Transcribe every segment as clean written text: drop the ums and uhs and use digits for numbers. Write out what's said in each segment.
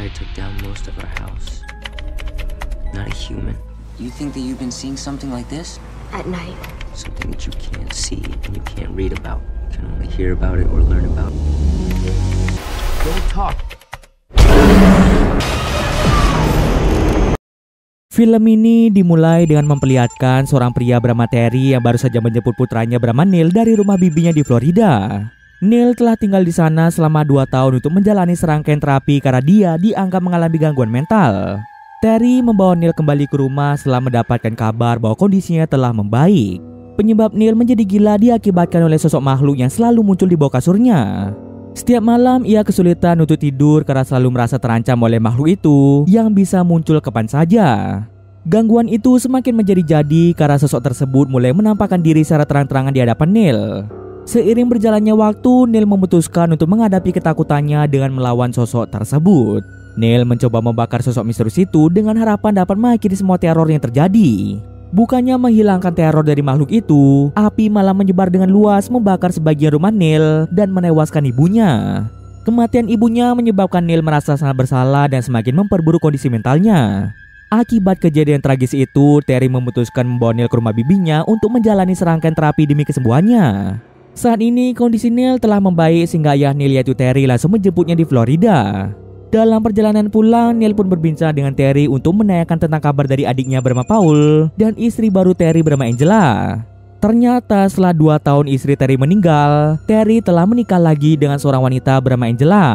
fire took down most of our house. Not a human. You think that you've been seeing something like this? At night. Something that you can't see and you can't read about. You can only hear about it or learn about it. Don't talk. Film ini dimulai dengan memperlihatkan seorang pria bernama Terry yang baru saja menjemput putranya bernama Neil dari rumah bibinya di Florida. Neil telah tinggal di sana selama 2 tahun untuk menjalani serangkaian terapi karena dia dianggap mengalami gangguan mental. Terry membawa Neil kembali ke rumah setelah mendapatkan kabar bahwa kondisinya telah membaik. Penyebab Neil menjadi gila diakibatkan oleh sosok makhluk yang selalu muncul di bawah kasurnya. Setiap malam ia kesulitan untuk tidur karena selalu merasa terancam oleh makhluk itu yang bisa muncul kapan saja. Gangguan itu semakin menjadi-jadi karena sosok tersebut mulai menampakkan diri secara terang-terangan di hadapan Neil. Seiring berjalannya waktu, Neil memutuskan untuk menghadapi ketakutannya dengan melawan sosok tersebut. Neil mencoba membakar sosok misterius itu dengan harapan dapat mengakhiri semua teror yang terjadi. Bukannya menghilangkan teror dari makhluk itu, api malah menyebar dengan luas membakar sebagian rumah Neil dan menewaskan ibunya. Kematian ibunya menyebabkan Neil merasa sangat bersalah dan semakin memperburuk kondisi mentalnya. Akibat kejadian tragis itu, Terry memutuskan membawa Neil ke rumah bibinya untuk menjalani serangkaian terapi demi kesembuhannya. Saat ini kondisi Neil telah membaik sehingga ayah Neil yaitu Terry langsung menjemputnya di Florida. Dalam perjalanan pulang, Neil pun berbincang dengan Terry untuk menanyakan tentang kabar dari adiknya bernama Paul dan istri baru Terry bernama Angela. Ternyata setelah 2 tahun istri Terry meninggal, Terry telah menikah lagi dengan seorang wanita bernama Angela.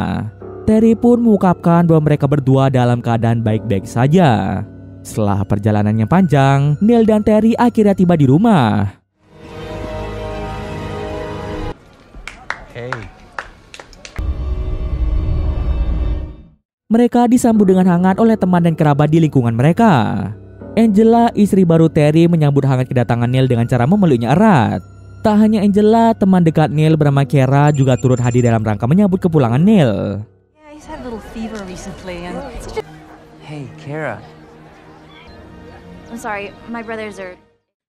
Terry pun mengungkapkan bahwa mereka berdua dalam keadaan baik-baik saja. Setelah perjalanan yang panjang, Neil dan Terry akhirnya tiba di rumah. Hey. Mereka disambut dengan hangat oleh teman dan kerabat di lingkungan mereka. Angela, istri baru Terry, menyambut hangat kedatangan Neil dengan cara memeluknya erat. Tak hanya Angela, teman dekat Neil bernama Kara juga turut hadir dalam rangka menyambut kepulangan Neil. Hey, Kara. I'm sorry, my brothers are...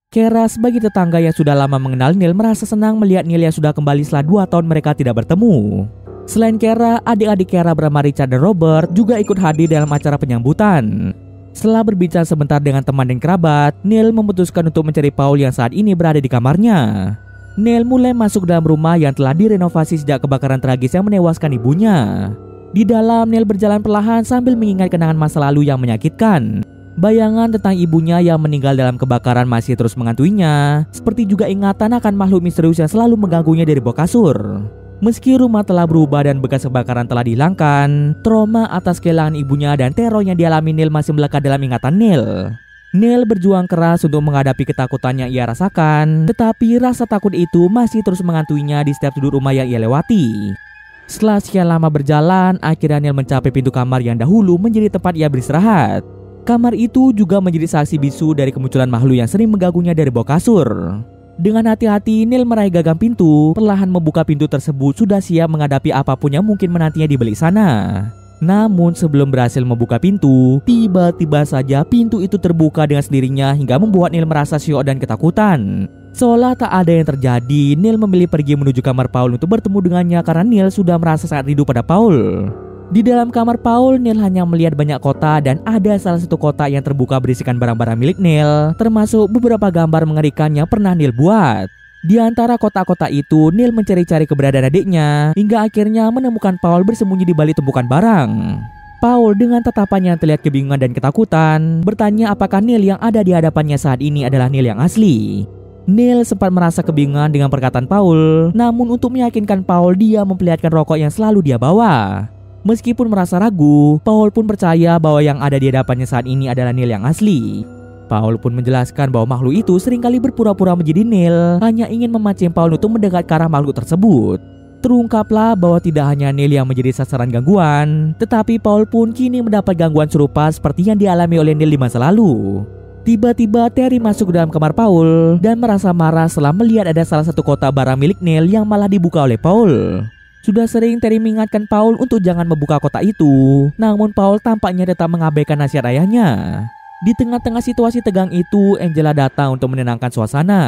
Kara sebagai tetangga yang sudah lama mengenal Neil merasa senang melihat Neil yang sudah kembali setelah 2 tahun mereka tidak bertemu. Selain Kara, adik-adik Kara bernama Richard dan Robert juga ikut hadir dalam acara penyambutan. Setelah berbincang sebentar dengan teman dan kerabat, Neil memutuskan untuk mencari Paul yang saat ini berada di kamarnya. Neil mulai masuk dalam rumah yang telah direnovasi sejak kebakaran tragis yang menewaskan ibunya. Di dalam, Neil berjalan perlahan sambil mengingat kenangan masa lalu yang menyakitkan. Bayangan tentang ibunya yang meninggal dalam kebakaran masih terus mengantuinya, seperti juga ingatan akan makhluk misterius yang selalu mengganggunya dari bawah kasur. Meski rumah telah berubah dan bekas kebakaran telah dihilangkan, trauma atas kehilangan ibunya dan teror yang dialami Neil masih melekat dalam ingatan Neil. Neil berjuang keras untuk menghadapi ketakutan yang ia rasakan, tetapi rasa takut itu masih terus mengantuinya di setiap sudut rumah yang ia lewati. Setelah sekian lama berjalan, akhirnya Neil mencapai pintu kamar yang dahulu menjadi tempat ia beristirahat. Kamar itu juga menjadi saksi bisu dari kemunculan makhluk yang sering mengganggunya dari bawah kasur. Dengan hati-hati, Neil meraih gagang pintu, perlahan membuka pintu tersebut sudah siap menghadapi apapun yang mungkin menantinya di balik sana. Namun sebelum berhasil membuka pintu, tiba-tiba saja pintu itu terbuka dengan sendirinya hingga membuat Neil merasa syok dan ketakutan. Seolah tak ada yang terjadi, Neil memilih pergi menuju kamar Paul untuk bertemu dengannya karena Neil sudah merasa sangat rindu pada Paul. Di dalam kamar Paul, Neil hanya melihat banyak kotak dan ada salah satu kotak yang terbuka berisikan barang-barang milik Neil, termasuk beberapa gambar mengerikan yang pernah Neil buat. Di antara kotak-kotak itu, Neil mencari-cari keberadaan adiknya hingga akhirnya menemukan Paul bersembunyi di balik tumpukan barang. Paul dengan tatapan yang terlihat kebingungan dan ketakutan bertanya apakah Neil yang ada di hadapannya saat ini adalah Neil yang asli. Neil sempat merasa kebingungan dengan perkataan Paul, namun untuk meyakinkan Paul, dia memperlihatkan rokok yang selalu dia bawa. Meskipun merasa ragu, Paul pun percaya bahwa yang ada di hadapannya saat ini adalah Neil yang asli. Paul pun menjelaskan bahwa makhluk itu seringkali berpura-pura menjadi Neil, hanya ingin memancing Paul untuk mendekat ke arah makhluk tersebut. Terungkaplah bahwa tidak hanya Neil yang menjadi sasaran gangguan, tetapi Paul pun kini mendapat gangguan serupa seperti yang dialami oleh Neil di masa lalu. Tiba-tiba Terry masuk ke dalam kamar Paul dan merasa marah setelah melihat ada salah satu kotak barang milik Neil yang malah dibuka oleh Paul. Sudah sering Terry mengingatkan Paul untuk jangan membuka kotak itu, namun Paul tampaknya tetap mengabaikan nasihat ayahnya. Di tengah-tengah situasi tegang itu, Angela datang untuk menenangkan suasana.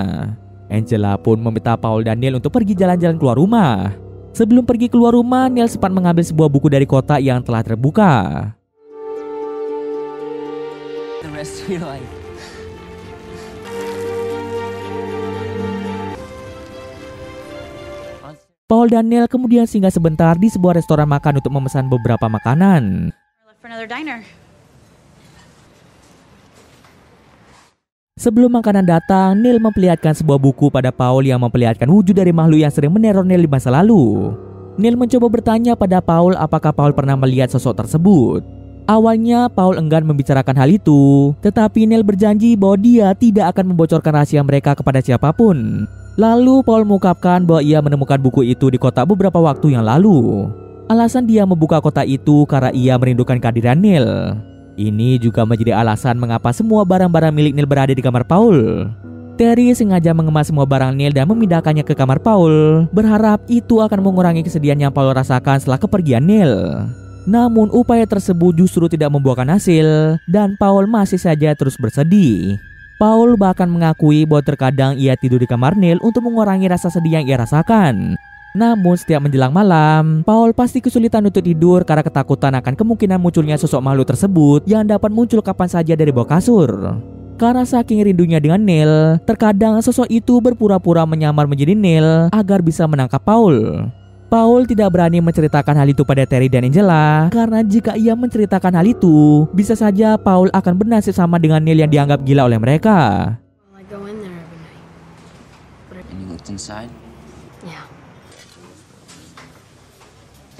Angela pun meminta Paul dan Neil untuk pergi jalan-jalan keluar rumah. Sebelum pergi keluar rumah, Neil sempat mengambil sebuah buku dari kotak yang telah terbuka. rest of your life. Paul dan Neil kemudian singgah sebentar di sebuah restoran makan untuk memesan beberapa makanan. For another diner. Sebelum makanan datang, Neil memperlihatkan sebuah buku pada Paul yang memperlihatkan wujud dari makhluk yang sering meneror Neil di masa lalu. Neil mencoba bertanya pada Paul apakah Paul pernah melihat sosok tersebut. Awalnya Paul enggan membicarakan hal itu, tetapi Neil berjanji bahwa dia tidak akan membocorkan rahasia mereka kepada siapapun. Lalu Paul mengungkapkan bahwa ia menemukan buku itu di kota beberapa waktu yang lalu. Alasan dia membuka kota itu karena ia merindukan kehadiran Neil. Ini juga menjadi alasan mengapa semua barang-barang milik Neil berada di kamar Paul. Terry sengaja mengemas semua barang Neil dan memindahkannya ke kamar Paul, berharap itu akan mengurangi kesedihan yang Paul rasakan setelah kepergian Neil. Namun upaya tersebut justru tidak membuahkan hasil, dan Paul masih saja terus bersedih. Paul bahkan mengakui bahwa terkadang ia tidur di kamar Neil untuk mengurangi rasa sedih yang ia rasakan. Namun setiap menjelang malam, Paul pasti kesulitan untuk tidur karena ketakutan akan kemungkinan munculnya sosok makhluk tersebut yang dapat muncul kapan saja dari bawah kasur. Karena saking rindunya dengan Neil, terkadang sosok itu berpura-pura menyamar menjadi Neil agar bisa menangkap Paul. Paul tidak berani menceritakan hal itu pada Terry dan Angela karena jika ia menceritakan hal itu, bisa saja Paul akan bernasib sama dengan Neil yang dianggap gila oleh mereka. Well, I go in there every night. And you looked inside? Yeah.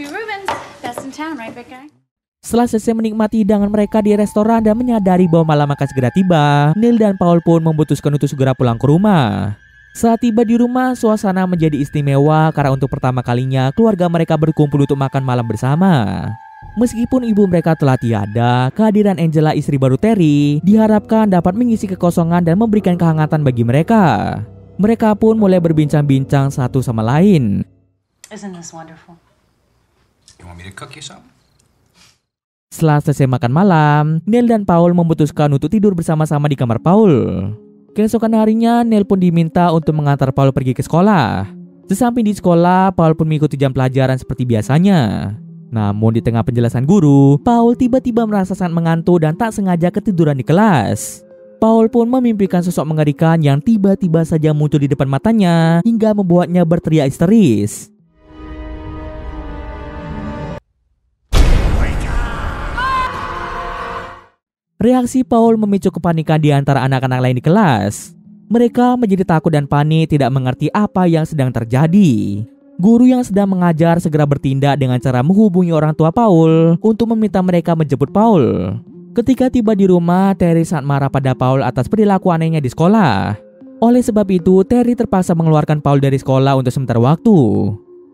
Two Rubens, best in town, right, big guy? Setelah selesai menikmati hidangan mereka di restoran dan menyadari bahwa malam akan segera tiba, Neil dan Paul pun memutuskan untuk segera pulang ke rumah. Saat tiba di rumah, suasana menjadi istimewa karena untuk pertama kalinya keluarga mereka berkumpul untuk makan malam bersama. Meskipun ibu mereka telah tiada, kehadiran Angela, istri baru Terry, diharapkan dapat mengisi kekosongan dan memberikan kehangatan bagi mereka. Mereka pun mulai berbincang-bincang satu sama lain. Isn't this wonderful? You want me to cook you something? Setelah selesai makan malam, Neil dan Paul memutuskan untuk tidur bersama-sama di kamar Paul. Keesokan harinya, Neil pun diminta untuk mengantar Paul pergi ke sekolah. Sesamping di sekolah, Paul pun mengikuti jam pelajaran seperti biasanya. Namun di tengah penjelasan guru, Paul tiba-tiba merasa sangat mengantuk dan tak sengaja ketiduran di kelas. Paul pun memimpikan sosok mengerikan yang tiba-tiba saja muncul di depan matanya hingga membuatnya berteriak histeris. Reaksi Paul memicu kepanikan di antara anak-anak lain di kelas. Mereka menjadi takut dan panik, tidak mengerti apa yang sedang terjadi. Guru yang sedang mengajar segera bertindak dengan cara menghubungi orang tua Paul untuk meminta mereka menjemput Paul. Ketika tiba di rumah, Terry sangat marah pada Paul atas perilaku anehnya di sekolah. Oleh sebab itu, Terry terpaksa mengeluarkan Paul dari sekolah untuk sementara waktu.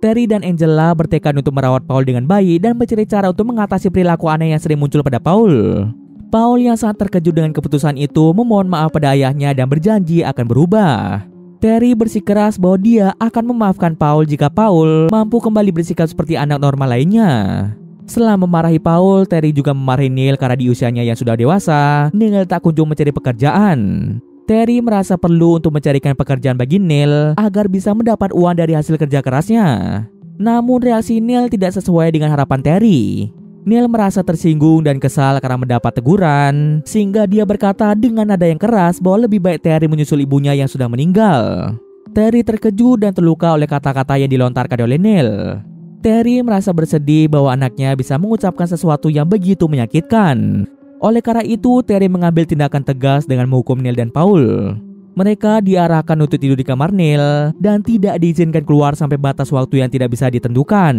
Terry dan Angela bertekad untuk merawat Paul dengan baik dan mencari cara untuk mengatasi perilaku aneh yang sering muncul pada Paul. Paul yang sangat terkejut dengan keputusan itu memohon maaf pada ayahnya dan berjanji akan berubah. Terry bersikeras bahwa dia akan memaafkan Paul jika Paul mampu kembali bersikap seperti anak normal lainnya. Setelah memarahi Paul, Terry juga memarahi Neil karena di usianya yang sudah dewasa, Neil tak kunjung mencari pekerjaan. Terry merasa perlu untuk mencarikan pekerjaan bagi Neil agar bisa mendapat uang dari hasil kerja kerasnya. Namun reaksi Neil tidak sesuai dengan harapan Terry. Neil merasa tersinggung dan kesal karena mendapat teguran, sehingga dia berkata dengan nada yang keras bahwa lebih baik Terry menyusul ibunya yang sudah meninggal. Terry terkejut dan terluka oleh kata-kata yang dilontarkan oleh Neil. Terry merasa bersedih bahwa anaknya bisa mengucapkan sesuatu yang begitu menyakitkan. Oleh karena itu, Terry mengambil tindakan tegas dengan menghukum Neil dan Paul. Mereka diarahkan untuk tidur di kamar Neil dan tidak diizinkan keluar sampai batas waktu yang tidak bisa ditentukan.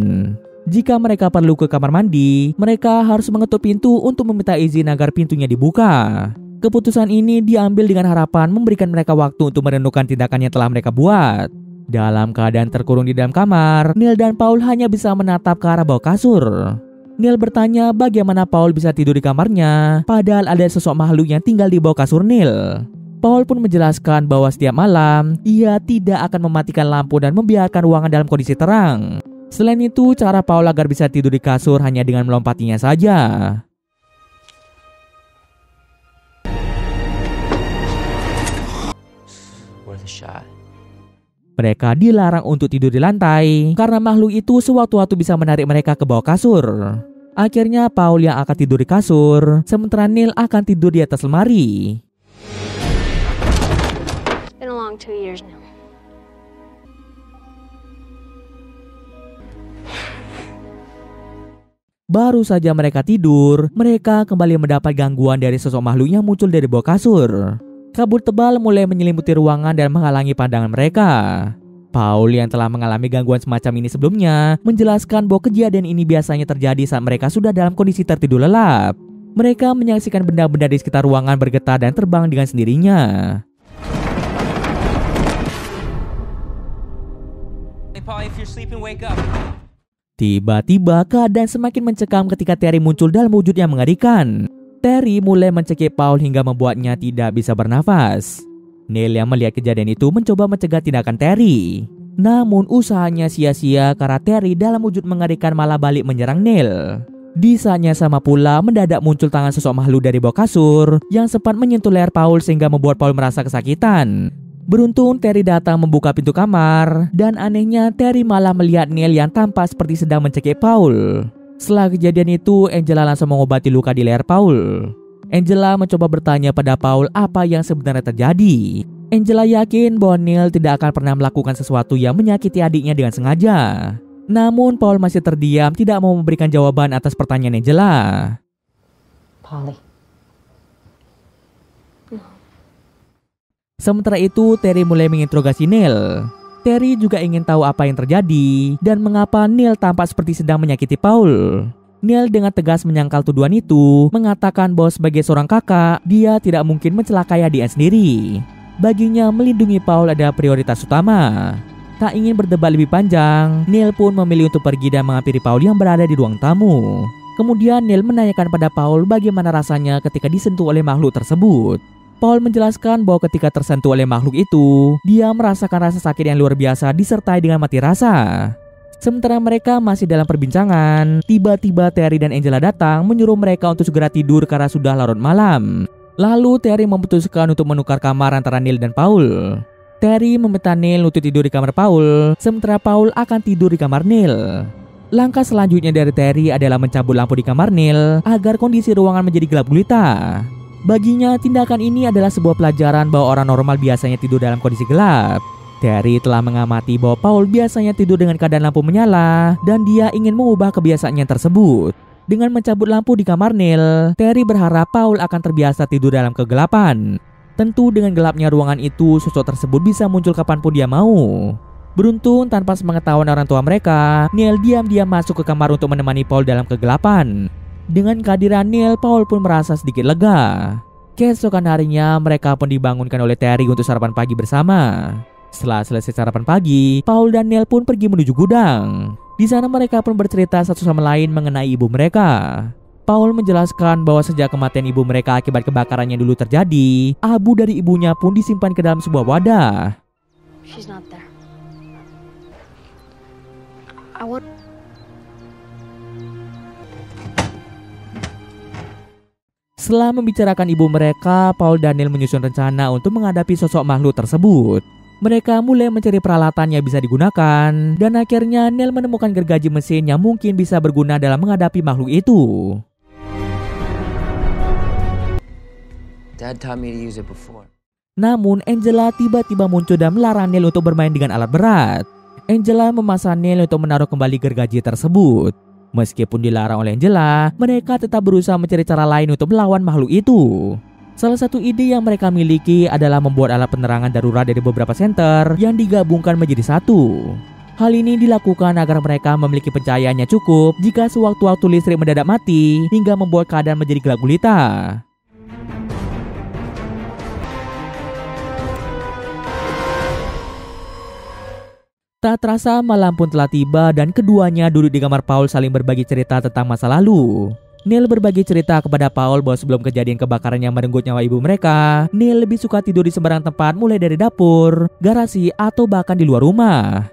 Jika mereka perlu ke kamar mandi, mereka harus mengetuk pintu untuk meminta izin agar pintunya dibuka. Keputusan ini diambil dengan harapan memberikan mereka waktu untuk merenungkan tindakan yang telah mereka buat. Dalam keadaan terkurung di dalam kamar, Neil dan Paul hanya bisa menatap ke arah bawah kasur. Neil bertanya bagaimana Paul bisa tidur di kamarnya, padahal ada sosok makhluk yang tinggal di bawah kasur Neil. Paul pun menjelaskan bahwa setiap malam, ia tidak akan mematikan lampu dan membiarkan ruangan dalam kondisi terang. Selain itu, cara Paul agar bisa tidur di kasur hanya dengan melompatinya saja. Worth a shot. Mereka dilarang untuk tidur di lantai karena makhluk itu sewaktu-waktu bisa menarik mereka ke bawah kasur. Akhirnya Paul yang akan tidur di kasur, sementara Neil akan tidur di atas lemari. It's been a long 2 years now. Baru saja mereka tidur, mereka kembali mendapat gangguan dari sosok makhluk yang muncul dari bawah kasur. Kabut tebal mulai menyelimuti ruangan dan menghalangi pandangan mereka. Paul yang telah mengalami gangguan semacam ini sebelumnya menjelaskan bahwa kejadian ini biasanya terjadi saat mereka sudah dalam kondisi tertidur lelap. Mereka menyaksikan benda-benda di sekitar ruangan bergetar dan terbang dengan sendirinya. Hey, Paul, if you're sleeping, wake up. Tiba-tiba keadaan semakin mencekam ketika Terry muncul dalam wujud yang mengerikan. Terry mulai mencekik Paul hingga membuatnya tidak bisa bernafas. Neil yang melihat kejadian itu mencoba mencegah tindakan Terry. Namun usahanya sia-sia karena Terry dalam wujud mengerikan malah balik menyerang Neil. Di saatnya sama pula mendadak muncul tangan sosok makhluk dari bawah kasur yang sempat menyentuh leher Paul sehingga membuat Paul merasa kesakitan. Beruntung Terry datang membuka pintu kamar dan anehnya Terry malah melihat Neil yang tampak seperti sedang mencekik Paul. Setelah kejadian itu Angela langsung mengobati luka di leher Paul. Angela mencoba bertanya pada Paul apa yang sebenarnya terjadi. Angela yakin bahwa Neil tidak akan pernah melakukan sesuatu yang menyakiti adiknya dengan sengaja. Namun Paul masih terdiam, tidak mau memberikan jawaban atas pertanyaan Angela. Polly. Sementara itu Terry mulai menginterogasi Neil. Terry juga ingin tahu apa yang terjadi dan mengapa Neil tampak seperti sedang menyakiti Paul. Neil dengan tegas menyangkal tuduhan itu, mengatakan bahwa sebagai seorang kakak, dia tidak mungkin mencelakai adiknya sendiri. Baginya melindungi Paul adalah prioritas utama. Tak ingin berdebat lebih panjang, Neil pun memilih untuk pergi dan menghampiri Paul yang berada di ruang tamu. Kemudian Neil menanyakan pada Paul bagaimana rasanya ketika disentuh oleh makhluk tersebut. Paul menjelaskan bahwa ketika tersentuh oleh makhluk itu, dia merasakan rasa sakit yang luar biasa disertai dengan mati rasa. Sementara mereka masih dalam perbincangan, tiba-tiba Terry dan Angela datang menyuruh mereka untuk segera tidur karena sudah larut malam. Lalu Terry memutuskan untuk menukar kamar antara Neil dan Paul. Terry meminta Neil untuk tidur di kamar Paul, sementara Paul akan tidur di kamar Neil. Langkah selanjutnya dari Terry adalah mencabut lampu di kamar Neil agar kondisi ruangan menjadi gelap gulita. Baginya tindakan ini adalah sebuah pelajaran bahwa orang normal biasanya tidur dalam kondisi gelap. Terry telah mengamati bahwa Paul biasanya tidur dengan keadaan lampu menyala dan dia ingin mengubah kebiasaannya tersebut. Dengan mencabut lampu di kamar Neil, Terry berharap Paul akan terbiasa tidur dalam kegelapan. Tentu dengan gelapnya ruangan itu, sosok tersebut bisa muncul kapanpun dia mau. Beruntung tanpa sepengetahuan orang tua mereka, Neil diam-diam masuk ke kamar untuk menemani Paul dalam kegelapan. Dengan kehadiran Neil, Paul pun merasa sedikit lega. Keesokan harinya, mereka pun dibangunkan oleh Terry untuk sarapan pagi bersama. Setelah selesai sarapan pagi, Paul dan Neil pun pergi menuju gudang. Di sana mereka pun bercerita satu sama lain mengenai ibu mereka. Paul menjelaskan bahwa sejak kematian ibu mereka akibat kebakaran yang dulu terjadi, abu dari ibunya pun disimpan ke dalam sebuah wadah. She's not there. Setelah membicarakan ibu mereka, Paul dan Neil menyusun rencana untuk menghadapi sosok makhluk tersebut. Mereka mulai mencari peralatan yang bisa digunakan, dan akhirnya Neil menemukan gergaji mesin yang mungkin bisa berguna dalam menghadapi makhluk itu. Dad taught me to use it before. Namun Angela tiba-tiba muncul dan melarang Neil untuk bermain dengan alat berat. Angela memaksa Neil untuk menaruh kembali gergaji tersebut. Meskipun dilarang oleh Angela, mereka tetap berusaha mencari cara lain untuk melawan makhluk itu. Salah satu ide yang mereka miliki adalah membuat alat penerangan darurat dari beberapa senter yang digabungkan menjadi satu. Hal ini dilakukan agar mereka memiliki pencahayaan yang cukup jika sewaktu-waktu listrik mendadak mati hingga membuat keadaan menjadi gelap gulita. Tak terasa malam pun telah tiba dan keduanya duduk di kamar Paul saling berbagi cerita tentang masa lalu. Neil berbagi cerita kepada Paul bahwa sebelum kejadian kebakaran yang merenggut nyawa ibu mereka, Neil lebih suka tidur di sembarang tempat mulai dari dapur, garasi, atau bahkan di luar rumah.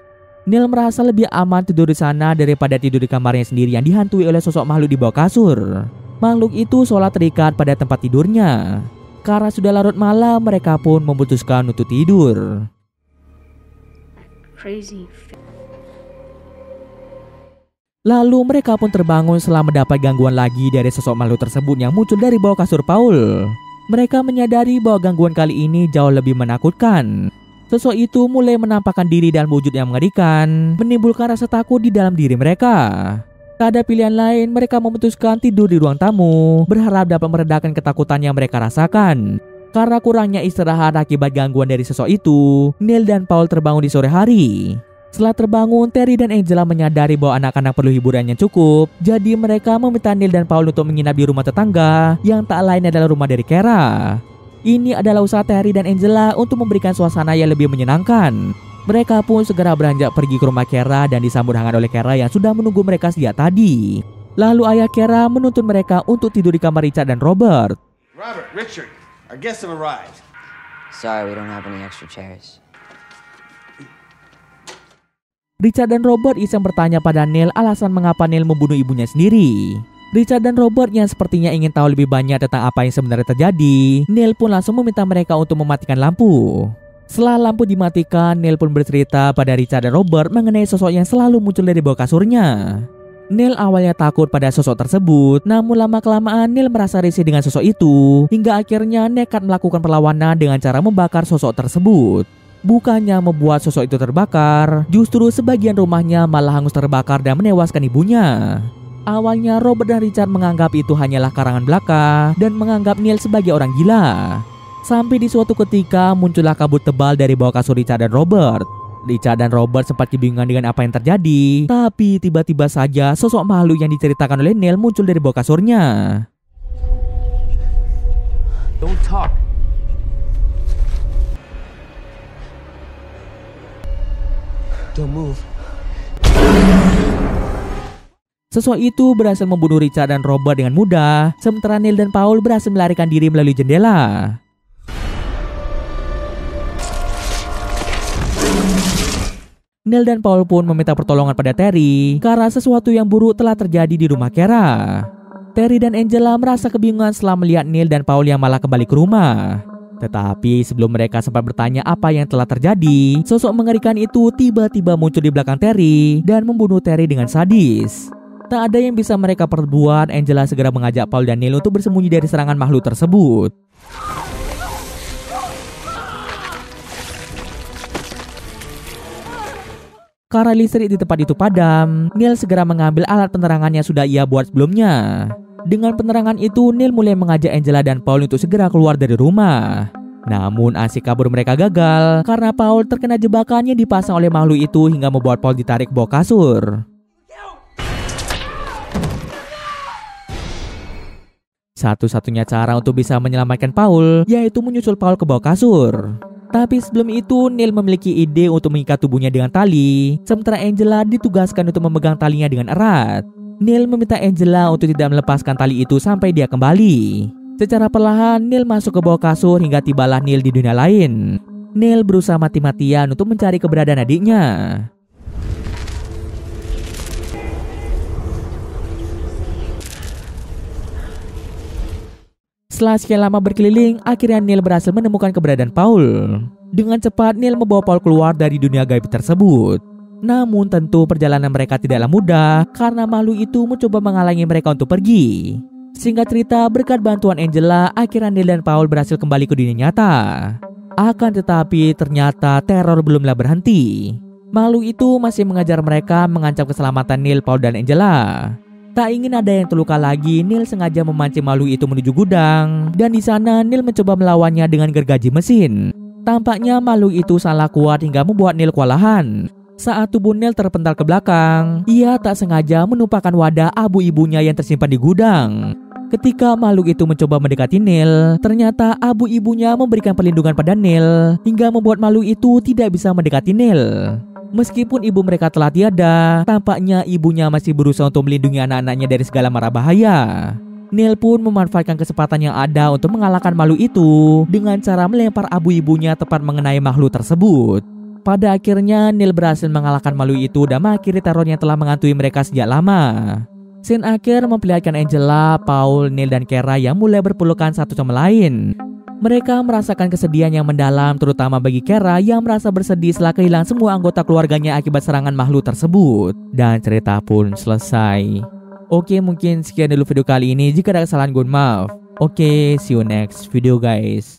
Neil merasa lebih aman tidur di sana daripada tidur di kamarnya sendiri yang dihantui oleh sosok makhluk di bawah kasur. Makhluk itu seolah terikat pada tempat tidurnya. Karena sudah larut malam, mereka pun memutuskan untuk tidur. Crazy. Lalu mereka pun terbangun setelah mendapat gangguan lagi dari sosok makhluk tersebut yang muncul dari bawah kasur Paul. Mereka menyadari bahwa gangguan kali ini jauh lebih menakutkan. Sosok itu mulai menampakkan diri dalam wujud yang mengerikan, menimbulkan rasa takut di dalam diri mereka. Tak ada pilihan lain, mereka memutuskan tidur di ruang tamu, berharap dapat meredakan ketakutan yang mereka rasakan. Karena kurangnya istirahat akibat gangguan dari sosok itu, Neil dan Paul terbangun di sore hari. Setelah terbangun, Terry dan Angela menyadari bahwa anak-anak perlu hiburan yang cukup. Jadi mereka meminta Neil dan Paul untuk menginap di rumah tetangga yang tak lain adalah rumah dari Kara. Ini adalah usaha Terry dan Angela untuk memberikan suasana yang lebih menyenangkan. Mereka pun segera beranjak pergi ke rumah Kara dan disambut hangat oleh Kara yang sudah menunggu mereka sejak tadi. Lalu ayah Kara menuntut mereka untuk tidur di kamar Richard dan Robert. Richard, our guests have arrived. Sorry, we don't have any extra chairs. Richard dan Robert iseng bertanya pada Neil alasan mengapa Neil membunuh ibunya sendiri. Richard dan Robert yang sepertinya ingin tahu lebih banyak tentang apa yang sebenarnya terjadi, Neil pun langsung meminta mereka untuk mematikan lampu. Setelah lampu dimatikan, Neil pun bercerita pada Richard dan Robert mengenai sosok yang selalu muncul dari bawah kasurnya. Neil awalnya takut pada sosok tersebut, namun lama-kelamaan Neil merasa risih dengan sosok itu, hingga akhirnya nekat melakukan perlawanan dengan cara membakar sosok tersebut. Bukannya membuat sosok itu terbakar, justru sebagian rumahnya malah hangus terbakar dan menewaskan ibunya. Awalnya Robert dan Richard menganggap itu hanyalah karangan belaka dan menganggap Neil sebagai orang gila. Sampai di suatu ketika muncullah kabut tebal dari bawah kasur Richard dan Robert. Richard dan Robert sempat kebingungan dengan apa yang terjadi, tapi tiba-tiba saja sosok makhluk yang diceritakan oleh Neil muncul dari bawah kasurnya. Don't talk. Don't move. Sosok itu berhasil membunuh Richard dan Robert dengan mudah, sementara Neil dan Paul berhasil melarikan diri melalui jendela. Neil dan Paul pun meminta pertolongan pada Terry karena sesuatu yang buruk telah terjadi di rumah Kara. Terry dan Angela merasa kebingungan setelah melihat Neil dan Paul yang malah kembali ke rumah. Tetapi sebelum mereka sempat bertanya apa yang telah terjadi, sosok mengerikan itu tiba-tiba muncul di belakang Terry dan membunuh Terry dengan sadis. Tak ada yang bisa mereka perbuat, Angela segera mengajak Paul dan Neil untuk bersembunyi dari serangan makhluk tersebut. Karena listrik di tempat itu padam, Neil segera mengambil alat penerangan yang sudah ia buat sebelumnya. Dengan penerangan itu, Neil mulai mengajak Angela dan Paul untuk segera keluar dari rumah. Namun aksi kabur mereka gagal karena Paul terkena jebakan yang dipasang oleh makhluk itu hingga membuat Paul ditarik ke bawah kasur. Satu-satunya cara untuk bisa menyelamatkan Paul yaitu menyusul Paul ke bawah kasur. Tapi sebelum itu, Neil memiliki ide untuk mengikat tubuhnya dengan tali, sementara Angela ditugaskan untuk memegang talinya dengan erat. Neil meminta Angela untuk tidak melepaskan tali itu sampai dia kembali. Secara perlahan, Neil masuk ke bawah kasur hingga tibalah Neil di dunia lain. Neil berusaha mati-matian untuk mencari keberadaan adiknya. Setelah sekian lama berkeliling, akhirnya Neil berhasil menemukan keberadaan Paul. Dengan cepat, Neil membawa Paul keluar dari dunia gaib tersebut. Namun tentu perjalanan mereka tidaklah mudah karena makhluk itu mencoba menghalangi mereka untuk pergi. Singkat cerita, berkat bantuan Angela, akhirnya Neil dan Paul berhasil kembali ke dunia nyata. Akan tetapi ternyata teror belumlah berhenti. Makhluk itu masih mengajar mereka, mengancam keselamatan Neil, Paul, dan Angela. Tak ingin ada yang terluka lagi, Neil sengaja memancing makhluk itu menuju gudang. Dan di sana Neil mencoba melawannya dengan gergaji mesin. Tampaknya makhluk itu salah kuat hingga membuat Neil kewalahan. Saat tubuh Neil terpental ke belakang, ia tak sengaja menumpahkan wadah abu ibunya yang tersimpan di gudang. Ketika makhluk itu mencoba mendekati Neil, ternyata abu ibunya memberikan perlindungan pada Neil hingga membuat makhluk itu tidak bisa mendekati Neil. Meskipun ibu mereka telah tiada, tampaknya ibunya masih berusaha untuk melindungi anak-anaknya dari segala mara bahaya. Neil pun memanfaatkan kesempatan yang ada untuk mengalahkan makhluk itu dengan cara melempar abu ibunya tepat mengenai makhluk tersebut. Pada akhirnya Neil berhasil mengalahkan makhluk itu dan mengakhiri teror yang telah menghantui mereka sejak lama. Scene akhir memperlihatkan Angela, Paul, Neil, dan Kara yang mulai berpelukan satu sama lain. Mereka merasakan kesedihan yang mendalam, terutama bagi Kara yang merasa bersedih setelah kehilangan semua anggota keluarganya akibat serangan makhluk tersebut. Dan cerita pun selesai. Oke, mungkin sekian dulu video kali ini. Jika ada kesalahan, mohon maaf. Oke, see you next video guys.